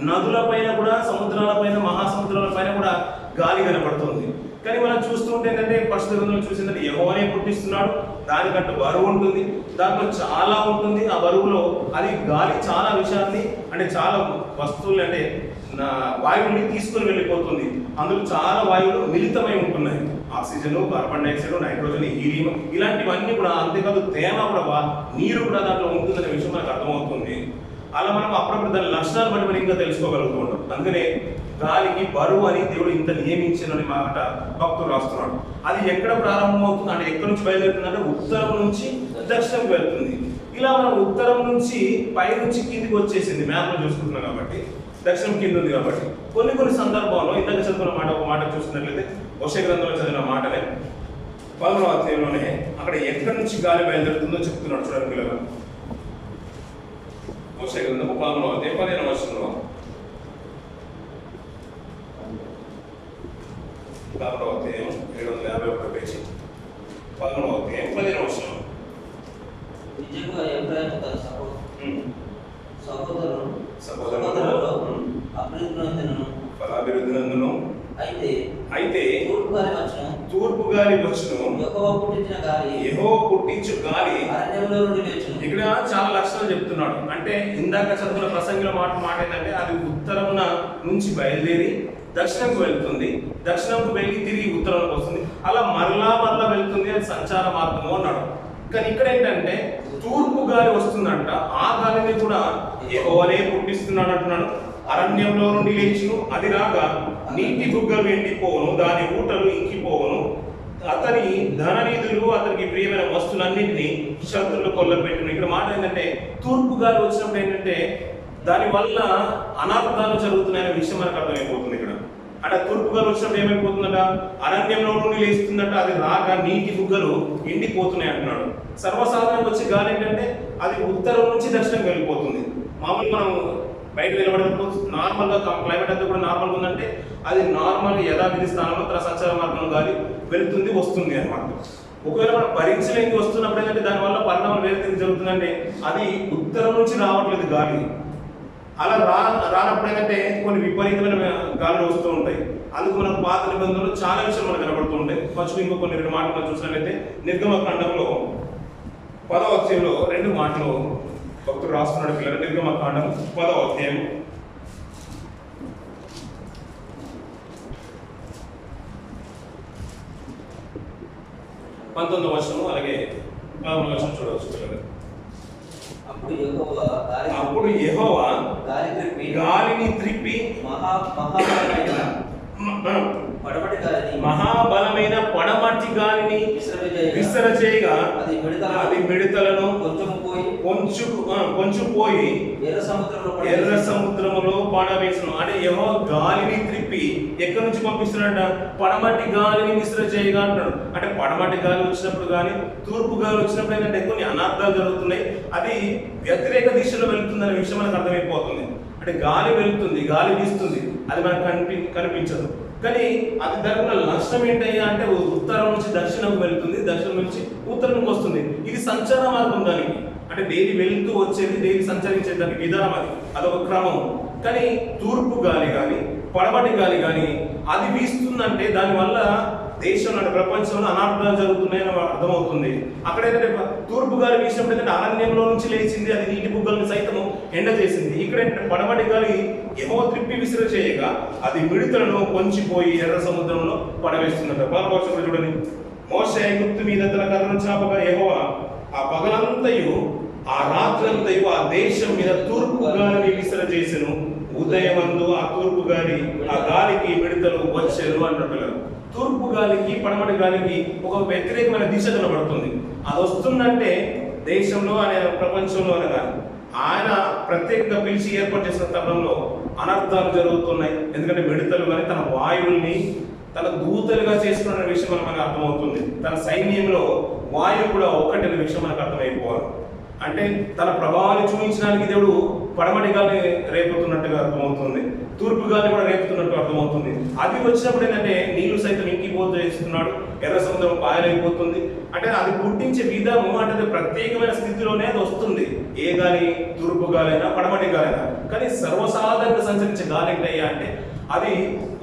Speaker 1: నదుల పైన కూడా, సముద్రాల పైన, మహాసముద్రాల పైన కూడా గాలి కనపడుతుంది. కానీ మనం చూస్తూ ఉంటే ఏంటంటే పరిశుద్ధ గ్రంథంలో చూసిందంటే యెహోవానే పుట్టిస్తున్నాడు, దానికంటూ బరువు ఉంటుంది, దాంట్లో చాలా ఉంటుంది. ఆ బరువులో అది గాలి చాలా విషయాన్ని అంటే చాలా వస్తువులు అంటే వాయువుని తీసుకుని వెళ్ళిపోతుంది. అందులో చాలా వాయువులు మిళితమై ఉంటున్నాయి. Oxygen, carbon dioxide, nitrogen, helium ఇలాంటివన్నీ కూడా, అంతేకాదు తేమ కూడా, నీరు కూడా దాంట్లో ఉంటుందనే విషయం మనకు అర్థమవుతుంది. అలా మనం అప్పుడప్పుడు దాని లక్షణాలు బట్టి మనం ఇంకా తెలుసుకోగలుగుతూ ఉంటాం. అందుకనే గాలికి బరువు అని దేవుడు ఇంత నియమించానని మాట భక్తుడు రాస్తున్నాడు. అది ఎక్కడ ప్రారంభమవుతుంది అంటే ఎక్కడి నుంచి బయలుదేరుతుంది అంటే ఉత్తరం నుంచి దక్షిణంకి వెళ్తుంది. ఇలా మనం ఉత్తరం నుంచి పై నుంచి కిందికి వచ్చేసింది. మ్యాప్లో చూసుకుంటున్నాం కాబట్టి దక్షిణం కింద ఉంది కాబట్టి కొన్ని సందర్భాల్లో ఇందాక చదువుకున్న మాట, ఒక మాట చూస్తున్నట్లయితే హోషేయ గ్రంథంలో చదివిన మాటనే 11వ అధ్యాయంలోనే అక్కడ ఎక్కడి నుంచి గాలి బయలుదేరుతుందో చెప్తున్నాడు. చూడండి పిల్లలు, హోషేయ గ్రంథం 11వ అధ్యాయం 15వ వచనంలో, 11వ అధ్యాయం 751 పేజీ, 11వ అధ్యాయం 15వ వచనం.
Speaker 2: నిజంగా ఎఫ్రాయిము తన సహోదరులలో
Speaker 1: ఫలాభివృద్ధినందును అయితే తూర్పు గాలి వచ్చును, యెహోవా పుట్టించు గాలి. ఇక్కడ చాలా లక్షణాలు చెప్తున్నాడు. అంటే ఇందాక చదువుకున్న ప్రసంగిలో మాట ఏంటంటే అది ఉత్తరమున నుంచి బయలుదేరి దక్షిణంకు వెళ్తుంది, దక్షిణంకు వెళ్ళి తిరిగి ఉత్తరంలోకి వస్తుంది, అలా మరలా వెళ్తుంది. అది సంచార మార్గము అన్నాడు. కానీ ఇక్కడ ఏంటంటే తూర్పు గాలి వస్తుందంట. ఆ గాలిని కూడా యెహోవానే పుట్టిస్తున్నాడు అంటున్నాడు. అరణ్యంలో నుండి లేచును, అది రాగా నీటి బుగ్గలు ఎండిపోవును, దాని ఊటలు ఇంకిపోవును. అతని ధననిధులు, అతనికి ప్రియమైన వస్తువులన్నింటినీ శత్రులు కొల్లపెట్టును. ఇక్కడ మాట ఏంటంటే తూర్పు గాలి వచ్చినప్పుడు ఏంటంటే దాని వల్ల అనార్థాలు జరుగుతున్నాయనే విషయం మనకు అర్థమైపోతుంది. ఇక్కడ అంటే తూర్పు గాలి వచ్చినప్పుడు ఏమైపోతుందట, అరణ్యంలో నుండి లేస్తుందట, అది రాగా నీటి బుగ్గలు ఎండిపోతున్నాయి అంటున్నాడు. సర్వసాధారణంగా వచ్చే గాలి ఏంటంటే అది ఉత్తరం నుంచి దక్షిణం వెళ్ళిపోతుంది. మామూలుగా మనం బయట నిలబడినప్పుడు నార్మల్గా క్లైమేట్ అంతా కూడా నార్మల్గా ఉందంటే అది నార్మల్గా యథావిధి స్థానంలో తన సంచార మార్గంలో గాలి వెళుతుంది వస్తుంది అనమాట. ఒకవేళ మనం భరించలేని వస్తున్నప్పుడు ఏంటంటే దానివల్ల పరిణామం వేరే జరుగుతుందంటే అది ఉత్తరం నుంచి రావట్లేదు గాలి. అలా రానప్పుడు ఏంటంటే కొన్ని విపరీతమైన గాలులు వస్తూ ఉంటాయి. అందుకు మనకు పాత నిబంధనలు చాలా విషయాలు మనకు కనబడుతూ ఉంటాయి. ఫస్ట్ ఇంకో కొన్ని 2 మాటలు మనం చూసినట్లయితే నిర్గమకాండంలో 10వ అధ్యాయంలో 2 మాటలు భక్తుడు రాస్తున్నాడు పిల్లలు. నిర్గమకాండం 10వ అధ్యాయం 19వ వచనం అలాగే 11వ వచనం చూడవచ్చు పిల్లలు. అప్పుడు యెహోవా గాలిని త్రిప్పి మహాబలమైన పడమటి గాలిని విసరచేయగా అది మిడతలను కొంచెం పోయి ఎర్ర సముద్రములో పడవేసను. అంటే యెహోవా గాలిని త్రిప్పి ఎక్కడి నుంచి పంపిస్తున్నాడ, పడమటి గాలిని విసరచేయగా అంటాడు. అంటే పడమటి గాలి వచ్చినప్పుడు కానీ తూర్పు గాలి వచ్చినప్పుడు ఏంటంటే కొన్ని అనార్థాలు జరుగుతున్నాయి. అది వ్యతిరేక దిశలో వెళ్తుందనే విషయం మనకు అర్థమైపోతుంది. అంటే గాలి వెళ్తుంది, గాలి వీస్తుంది, అది మనకు కనిపించదు. కానీ అది జరుగుతున్న నష్టం ఏంటయ్యా అంటే ఉత్తరం నుంచి దక్షిణం వెళ్తుంది, దక్షిణం నుంచి ఉత్తరంకి వస్తుంది. ఇది సంచార మార్గం దానికి. అంటే డైలీ వెళ్తూ వచ్చేది, డైలీ సంచరించే దానికి విధానం అది, అదొక క్రమం. కానీ తూర్పు గాలి కానీ పడమటి గాలి కానీ అది వీస్తుందంటే దానివల్ల దేశంలో అంటే ప్రపంచంలో అనార్థాలు జరుగుతున్నాయని అర్థమవుతుంది. అక్కడైతే తూర్పు గాలి వీసినప్పుడు ఏంటంటే అరణ్యంలో నుంచి లేచింది, అది నీటి బుగ్గలను సైతము ఎండ చేసింది. ఇక్కడ ఏంటంటే పడమటి గాలి యెహోవా త్రిప్పి విసిర చేయగా అది మిడతలను కొంచిపోయి ఎర్ర సముద్రంలో పడవేస్తుందట. 12వ వచనం చూడండి. మోషే ఐగుప్తు మీద తన కర్రను చాపగా యెహోవా ఆ పగలంతయు ఆ రాత్రంతయు ఆ దేశం మీద తూర్పు గాలిని విసిర చేసెను. ఉదయమందు ఆ తూర్పు గాలి ఆ గాలికి మిడతలు వచ్చారు అంటారు. తూర్పు గాలికి పడమటి గాలికి ఒక వ్యతిరేకమైన దిశ కనబడుతుంది. అది వస్తుందంటే దేశంలో అనే ప్రపంచంలో అనగా ఆయన ప్రత్యేకంగా పిలిచి ఏర్పాటు చేసిన తరుణంలో అనర్థాలు జరుగుతున్నాయి. ఎందుకంటే మిడతలు కానీ తన వాయువుల్ని తన దూతలుగా చేసుకున్న విషయం మనకు అర్థమవుతుంది. తన సైన్యంలో వాయువు కూడా ఒకటి విషయం మనకు అర్థమైపోవాలి. అంటే తన ప్రభావాన్ని చూపించడానికి దేవుడు పడమటి గాలి రేపుతున్నట్టుగా అర్థమవుతుంది, తూర్పు గాలి కూడా రేపుతున్నట్టు అర్థమవుతుంది. అది వచ్చినప్పుడు ఏంటంటే నీళ్లు సైతం ఇంకిపోతూ చేస్తున్నాడు, ఎర్ర సముద్రం పాయలైపోతుంది. అంటే అది పుట్టించే విధము అంటే అది ప్రత్యేకమైన స్థితిలోనే అది వస్తుంది. ఏ గాలి, తూర్పు గాలైనా పడమటి గాలైనా. కానీ సర్వసాధారణంగా సంచరించే గాలి ఏంటయ్యా అంటే అది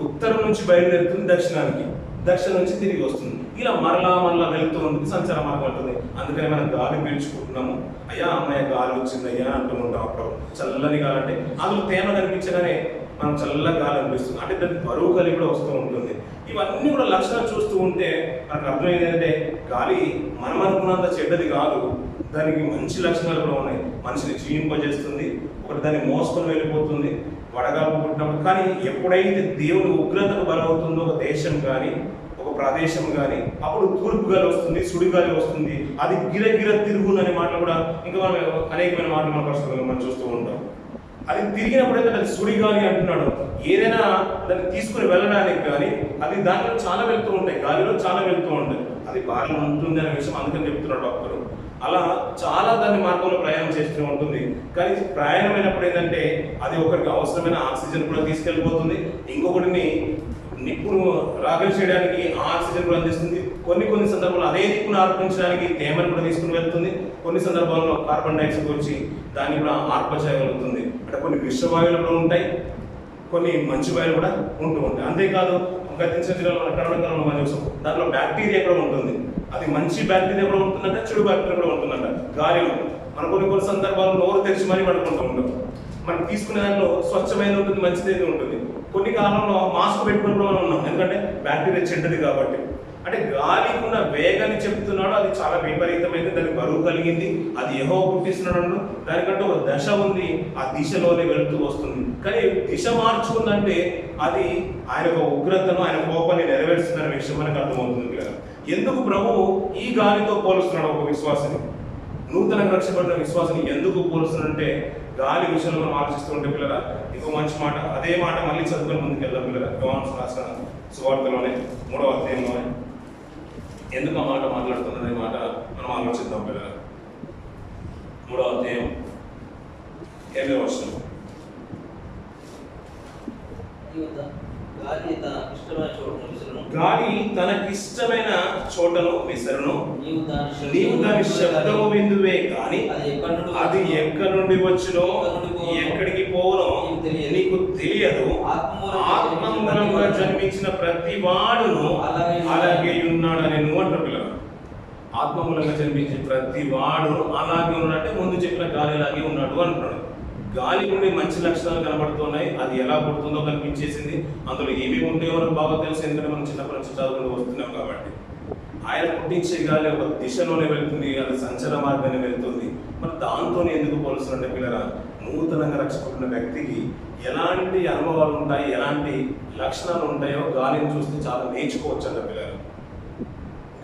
Speaker 1: ఉత్తరం నుంచి బయలుదేరుతుంది దక్షిణానికి, దక్షిణం నుంచి తిరిగి వస్తుంది. ఇలా మరలా వెళ్తూ ఉంటుంది, సంచార మార్గం ఉంటుంది. అందుకని మనం గాలి పీల్చుకుంటున్నాము. అయ్యా అమ్మాయి గాలి వచ్చిందయ్యా అంటూ ఉంటాం. అప్పుడు చల్లని గాలి అంటే అందులో తేమ కనిపించగానే మనం చల్ల గాలి అనిపిస్తుంది. అంటే దానికి బరువు కలిగి కూడా వస్తూ ఉంటుంది. ఇవన్నీ కూడా లక్షణాలు చూస్తూ ఉంటే మనకు అర్థమైంది ఏంటంటే గాలి మనం అనుకున్నంత చెడ్డది కాదు, దానికి మంచి లక్షణాలు కూడా ఉన్నాయి. మనిషిని జీవింపజేస్తుంది, ఒకటి దాన్ని మోసుకొని వెళ్ళిపోతుంది వడగాల్పు పుట్టినప్పుడు. కానీ ఎప్పుడైతే దేవుని ఉగ్రతకు బలవుతుందో ఒక దేశం కానీ ఒక ప్రదేశం కానీ అప్పుడు తూర్పు గాలి వస్తుంది, సుడిగాలి వస్తుంది. అది గిరగిర తిరుగుననే మాటలు కూడా ఇంకా మనం అనేకమైన మాటలు మనం చూస్తూ ఉంటాం. అది తిరిగినప్పుడైతే అది సుడిగాలి అంటున్నాడు. ఏదైనా దాన్ని తీసుకుని వెళ్ళడానికి కానీ అది దాంట్లో చాలా వెళ్తూ ఉంటాయి, గాలిలో చాలా వెళ్తూ ఉంటాయి. అది బాగా ఉంటుంది అనే విషయం అందుకని చెప్తున్నాడు డాక్టర్. అలా చాలా దాని మార్గంలో ప్రయాణం చేస్తూ ఉంటుంది. కానీ ప్రయాణమైనప్పుడు ఏంటంటే అది ఒకరికి అవసరమైన ఆక్సిజన్ కూడా తీసుకెళ్ళిపోతుంది, ఇంకొకటిని నిప్పును రాగలు చేయడానికి ఆక్సిజన్ కూడా అందిస్తుంది. కొన్ని సందర్భాల్లో అదే నిప్పును ఆర్పించడానికి తేమను కూడా తీసుకుని వెళ్తుంది. కొన్ని సందర్భాల్లో కార్బన్ డైఆక్సైడ్ వచ్చి దాన్ని కూడా ఆర్ప చేయగలుగుతుంది. అంటే కొన్ని విషవాయువులు కూడా ఉంటాయి, కొన్ని మంచి వాయువులు కూడా ఉంటూ ఉంటాయి. అంతేకాదు గతించిన జిల్లాలో కర్ణాటకలో మనం చూసాం, దాంట్లో బ్యాక్టీరియా కూడా ఉంటుంది. అది మంచి బ్యాక్టీరియా కూడా ఉంటుందంట, చెడు బ్యాక్టీరియా కూడా ఉంటుందంట గాలిలో. మనం కొన్ని సందర్భాల్లో నోరు తెరిచి మరీ పడుకుంటూ ఉంటాం. మనం తీసుకునే దాంట్లో స్వచ్ఛమైన ఉంటుంది, మంచిదైతే ఉంటుంది. కొన్ని కాలంలో మాస్క్ పెట్టుకుని కూడా మనం ఉన్నాం, ఎందుకంటే బ్యాక్టీరియా చెడ్డది కాబట్టి. అంటే గాలికి ఉన్న వేగాన్ని చెప్తున్నాడు, అది చాలా విపరీతమైంది, దానికి బరువు కలిగింది, అది యెహోవా పుట్టిస్తున్నాడు. దానికంటే ఒక దశ ఉంది, ఆ దిశలోనే వెళుతూ వస్తుంది. కానీ దిశ మార్చుకుందంటే అది ఆయన ఒక ఉగ్రతను, ఆయన కోపాన్ని నెరవేరుస్తున్న విషయం మనకు అర్థమవుతుంది కదా. ఎందుకు ప్రభువు ఈ గాలితో పోలుస్తున్నాడు ఒక విశ్వాసిని, నూతనంగా రక్షపడిన విశ్వాసాన్ని ఎందుకు పోలుస్తున్నాడంటే గాలి విషయంలో మనం ఆలోచిస్తూ ఉంటే పిల్లరా ఇంకో మంచి మాట, అదే మాట మళ్ళీ చదువుకొని ముందుకు వెళ్దాం పిల్లరా. యోహాను రాసిన సువార్తలోనే 3వ అధ్యాయంలోనే ఎందుకు ఆ మాట మాట్లాడుతున్నది మాట మనం ఆలోచిద్దాం పిల్లరా. 3వ అధ్యాయం 8వ వచనం. గాలి తనకిష్టమైన చోటను విసరును, నీవు దాని శబ్దము విందువే కానీ అది ఎక్కడి నుండి వచ్చునో ఎక్కడికి పోవునో నీకు తెలియదు. ఆత్మ మూలంగా జన్మించిన ప్రతి వాడును అలాగే ఉన్నాడని నువ్వు అంటారు పిల్లలు. ఆత్మ మూలంగా జన్మించిన ప్రతి వాడు అలాగే ఉన్నాడంటే ముందు చెప్పిన గాలిలాగే ఉన్నాడు అంటున్నాడు. గాలి నుండి మంచి లక్షణాలు కనబడుతున్నాయి, అది ఎలా పుడుతుందో కనిపించేసింది. అందులో ఏమేమి ఉంటాయో మనకు బాగా తెలుసు, ఎందుకంటే మనం చిన్నప్పటి నుంచి చదువుకుంటూ వస్తున్నాం కాబట్టి. ఆయన పుట్టించే గాలి ఒక దిశలోనే వెళ్తుంది, అది సంచార మార్గాన్ని వెళ్తుంది. మరి దాంతోనే ఎందుకు పోలుస్తున్నట్టే పిల్లరా, నూతనంగా రక్షపడిన వ్యక్తికి ఎలాంటి అనుభవాలు ఉంటాయి, ఎలాంటి లక్షణాలు ఉంటాయో గాలిని చూస్తే చాలా నేర్చుకోవచ్చు అంట పిల్లరా.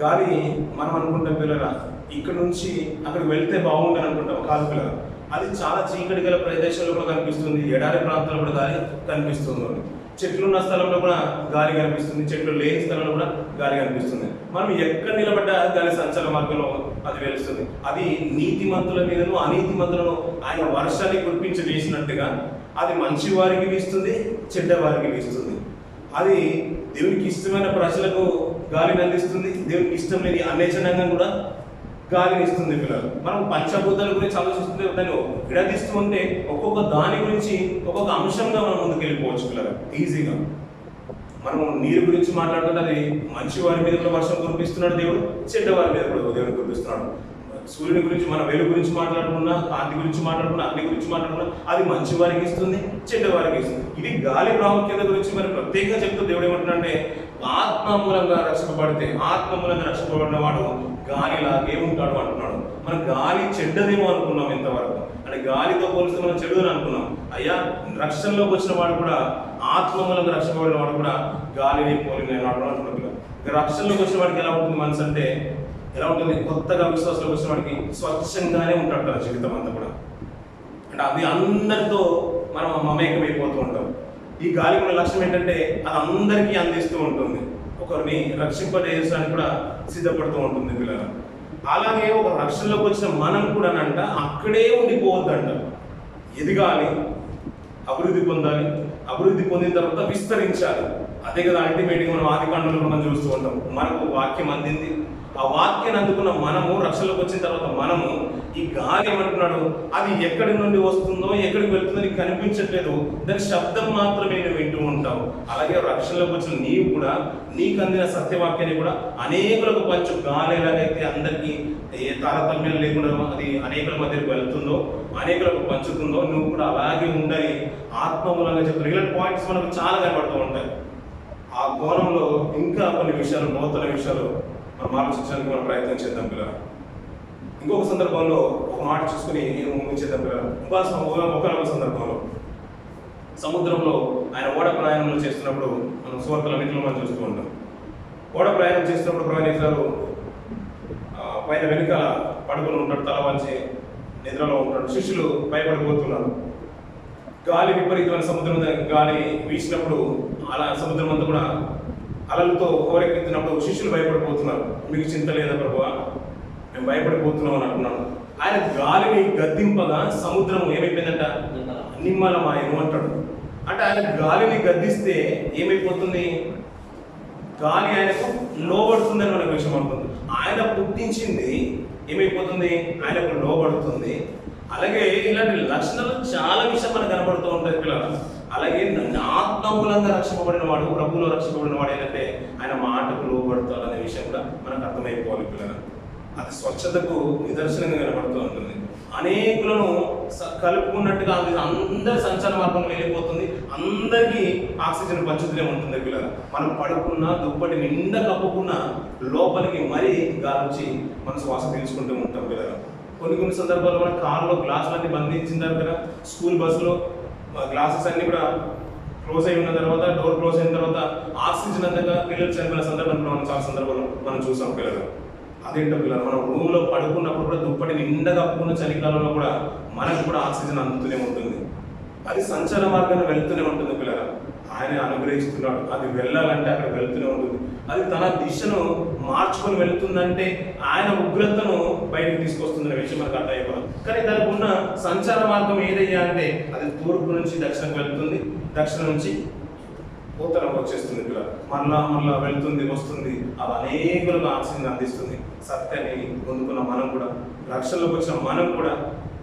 Speaker 1: గాలి మనం అనుకుంటాం పిల్లరా ఇక్కడ నుంచి అక్కడికి వెళ్తే బాగుందని అనుకుంటాం, కాదు పిల్లరా. అది చాలా చీకటి గల ప్రదేశంలో కూడా కనిపిస్తుంది, ఎడారి ప్రాంతాల్లో కూడా గాలి కనిపిస్తుంది. చెట్లున్న స్థలంలో కూడా గాలి కనిపిస్తుంది, చెట్లు లేని స్థలంలో కూడా గాలి కనిపిస్తుంది. మనం ఎక్కడ నిలబడ్డా గాలి సంచార మార్గంలో అది వెలుస్తుంది. అది నీతిమంతుల మీదను అనీతిమంతులను ఆయన వర్షాన్ని కురిపించి వేసినట్టుగా అది మంచి వారికి వీస్తుంది, చెడ్డ వారికి వీస్తుంది. అది దేవునికి ఇష్టమైన ప్రజలకు గాలిని అందిస్తుంది, దేవునికి ఇష్టం లేని అన్యజనంగా కూడా గాలిని ఇస్తుంది పిల్లలు. మనం పంచభూతాల గురించి ఆలోచిస్తుంటే దాన్ని విడదీస్తూ ఉంటే ఒక్కొక్క దాని గురించి ఒక్కొక్క అంశంగా మనం ముందుకు వెళ్ళిపోవచ్చు పిల్లలు ఈజీగా. మనం నీరు గురించి మాట్లాడుతుంటే అది మంచి వారి మీద కూడా వర్షం కురిపిస్తున్నాడు దేవుడు, చెడ్డ వారి మీద కూడా దేవుడు కురిపిస్తున్నాడు. సూర్యుని గురించి మనం వెలుగు గురించి మాట్లాడుకున్నా, కాంతి గురించి మాట్లాడుకున్నా, అగ్ని గురించి మాట్లాడుకున్నా అది మంచి వారికి ఇస్తుంది, చెడ్డ వారికి ఇస్తుంది. ఇది గాలి ప్రాముఖ్యత గురించి మరి ప్రత్యేకంగా చెప్తూ దేవుడు ఏమంటున్నాడంటే ఆత్మ మూలంగా రక్షింపబడితే, ఆత్మ మూలంగా రక్షింపబడిన వాడు గాలిలాగే ఉంటాడు అంటున్నాడు. మనం గాలి చెడ్డదేమో అనుకున్నాం ఇంతవరకు, అంటే గాలితో పోలిస్తే మనం చెడుదని అనుకున్నాం. అయ్యా రక్షణలోకి వచ్చిన వాడు కూడా, ఆత్మ మూలంగా రక్షింపబడిన వాడు కూడా గాలిని పోలిన వాడు అంటున్నాడు. రక్షణలోకి వచ్చిన వాడికి ఎలా ఉంటుంది మనసు అంటే, ఎలా ఉంటుంది, కొత్తగా విశ్వాసంలోకి వచ్చిన వాడికి స్వచ్ఛంగానే ఉంటాడు తన జీవితం అంతా కూడా. అంటే అది అందరితో మనం మమేకమైపోతూ ఉంటాం. ఈ గాలికి ఉన్న లక్ష్యం ఏంటంటే అది అందరికీ అందిస్తూ ఉంటుంది, ఒకరిని రక్షింపజేయడానికి కూడా సిద్ధపడుతూ ఉంటుంది పిల్లలు. అలాగే ఒక రక్షణలోకి వచ్చిన మనం కూడా అంట అక్కడే ఉండిపోవద్దంట, ఎదగాలి, అభివృద్ధి పొందాలి, అభివృద్ధి పొందిన తర్వాత విస్తరించాలి. అదే కదా అల్టిమేట్గా మనం ఆదికాండంలో మనం చూస్తూ ఉంటాం. మనకు వాక్యం అందింది, ఆ వాక్యాన్ని అందుకున్న మనము రక్షణలోకి వచ్చిన తర్వాత మనము ఈ గాలి ఏమంటున్నాడు, అది ఎక్కడి నుండి వస్తుందో ఎక్కడికి వెళ్తుందో నీకు కనిపించట్లేదు, దాని శబ్దం మాత్రమే నువ్వు వింటూ ఉంటావు. అలాగే రక్షణలోకి వచ్చిన నీవు కూడా నీకు అందిన సత్యవాక్యాన్ని కూడా అనేకులకు పంచు. గాలి ఎలాగైతే అందరికీ ఏ తారతమ్యం లేకుండా అది అనేకుల మధ్యకు వెళ్తుందో, అనేకులకు పంచుతుందో, నువ్వు కూడా అలాగే ఉండాలి. ఆత్మమూలంగా చెప్తారు. ఇలాంటి పాయింట్స్ మనకు చాలా కనబడుతూ ఉంటాయి. ఆ కోణంలో ఇంకా కొన్ని విషయాలు, నూతన విషయాలు మనం ఆలోచించడానికి మనం ప్రయత్నం చేద్దాం పిల్లలు. ఇంకొక సందర్భంలో ఒక మాట చూసుకుని ముగించేద్దాం పిల్లలు. ఒకనొక సందర్భంలో సముద్రంలో ఆయన ఓడ ప్రయాణంలో చేస్తున్నప్పుడు మనం సువార్తలన్నింటిలో మనం చూస్తూ ఉంటాం. ఓడ ప్రయాణం చేస్తున్నప్పుడు ప్రయాణికులు పైన వెనుకాల పడుకుని ఉంటాడు, తల వంచి నిద్రలో ఉంటాడు. శిష్యులు భయపడిపోతున్నారు. గాలి విపరీతమైన సముద్రం గాలి వీసినప్పుడు అలా సముద్రం అంతా కూడా అలలతో హోరెక్కినప్పుడు శిష్యులు భయపడిపోతున్నారు. మీకు చింత లేదా ప్రభువా, మేము భయపడిపోతున్నాం అని అంటున్నాను. ఆయన గాలిని గద్దింపగా సముద్రం ఏమైపోయిందంట, నిమ్మలమాయను అంటాడు. అంటే ఆయన గాలిని గద్దిస్తే ఏమైపోతుంది, గాలి ఆయనకు లోబడుతుందని మనకు విషయం అవుతుంది. ఆయన పుట్టించింది ఏమైపోతుంది, ఆయనకు లోబడుతుంది. అలాగే ఇలాంటి లక్షణాలు చాలా విషయం మనకు కనబడుతూ ఉంటాయి పిల్లలు. అలాగే ఆత్మమూలంగా రక్షింపబడిన వాడు, ప్రభువులో రక్షింపబడిన వాడు ఏంటంటే ఆయన మాటకు లోబడతాడు అనే విషయం కూడా మనకు అర్థమైపోవాలి పిల్లలు. అది స్వచ్ఛతకు నిదర్శనంగా కనబడుతూ ఉంటుంది. అనేకులను కలుపుకున్నట్టుగా అందరి సంచార మార్గంలో వెళ్ళిపోతుంది, అందరికీ ఆక్సిజన్ పంచుతూనే ఉంటుంది పిల్లలు. మనం పడుకున్నా దుప్పటి నిండా కప్పుకున్నా లోపలికి మరీ గాలించి మన శ్వాస పీల్చుకుంటూ ఉంటాం పిల్లలు. కొన్ని సందర్భాల్లో మన కార్లో గ్లాసులన్నీ బంధించిన కదా, స్కూల్ బస్సులో గ్లాసెస్ అన్ని కూడా క్లోజ్ అయి ఉన్న తర్వాత, డోర్ క్లోజ్ అయిన తర్వాత ఆక్సిజన్ అంతగా పిల్లలు చనిపోయిన సందర్భంలో మనం చాలా సందర్భాలు మనం చూసాం పిల్లలు. అదేంటో పిల్లలు, మనం రూమ్లో పడుకున్నప్పుడు కూడా దుప్పటి నిండా కప్పుకున్న చలికాలంలో కూడా మనకు కూడా ఆక్సిజన్ అందుతూనే ఉంటుంది. అది సంచార మార్గాన్ని వెళ్తూనే ఉంటుంది పిల్లలు. ఆయన అనుగ్రహిస్తున్నాడు, అది వెళ్ళాలంటే అక్కడ వెళ్తూనే ఉంటుంది. అది తన దిశను మార్చుకొని వెళ్తుందంటే ఆయన ఉగ్రతను బయటకు తీసుకొస్తుందనే విషయం మనకు అర్థమైపోవాలి. కానీ దానికి ఉన్న సంచార మార్గం ఏదయ్యా అంటే అది తూర్పు నుంచి దక్షిణకు వెళ్తుంది, దక్షిణం నుంచి ఉత్తరం వచ్చేస్తుంది పిల్లలు. మళ్ళా వెళ్తుంది, వస్తుంది. అది అనేకులకు ఆక్సిజన్ అందిస్తుంది. సత్యాన్ని పొందుకున్న మనం కూడా, రక్షణలోకి వచ్చిన మనం కూడా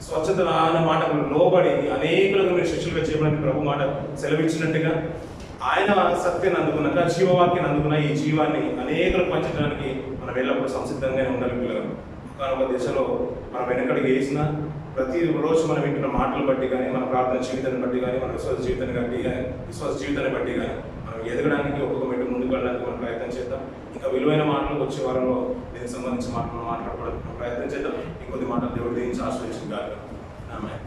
Speaker 1: స్వచ్ఛత అన్న మాటకు లోబడి అనేకులకు మీరు శిష్యులుగా చేయడానికి ప్రభు మాట సెలవిచ్చినట్టుగా ఆయన సత్యాన్ని అందుకున్నాక, జీవవాక్యాన్ని అందుకున్న ఈ జీవాన్ని అనేకులకు పంచడానికి మనం ఎల్లప్పుడూ సంసిద్ధంగానే ఉండాలి పిల్లలు. ఒకనొక దిశలో మనం వెనకడికి వేసినా ప్రతి రోజు మనం వింటున్న మాటలు బట్టి కానీ, మన ప్రార్థన జీవితాన్ని బట్టి కానీ, మన విశ్వాస జీవితాన్ని బట్టి కానీ మనం ఎదగడానికి ఒక్కొక్క మెట్టు ముందుకు వెళ్ళడానికి మనం ప్రయత్నం చేద్దాం. ఇంకా విలువైన మాటలు వచ్చే వారంలో దీనికి సంబంధించిన మాటలు మాట్లాడుకోవడానికి మనం ప్రయత్నం చేద్దాం. ఇంకొద్ది మాటలు దేవుడు దీనికి ఆశ్రయించింది కాదు. ఆమేన్.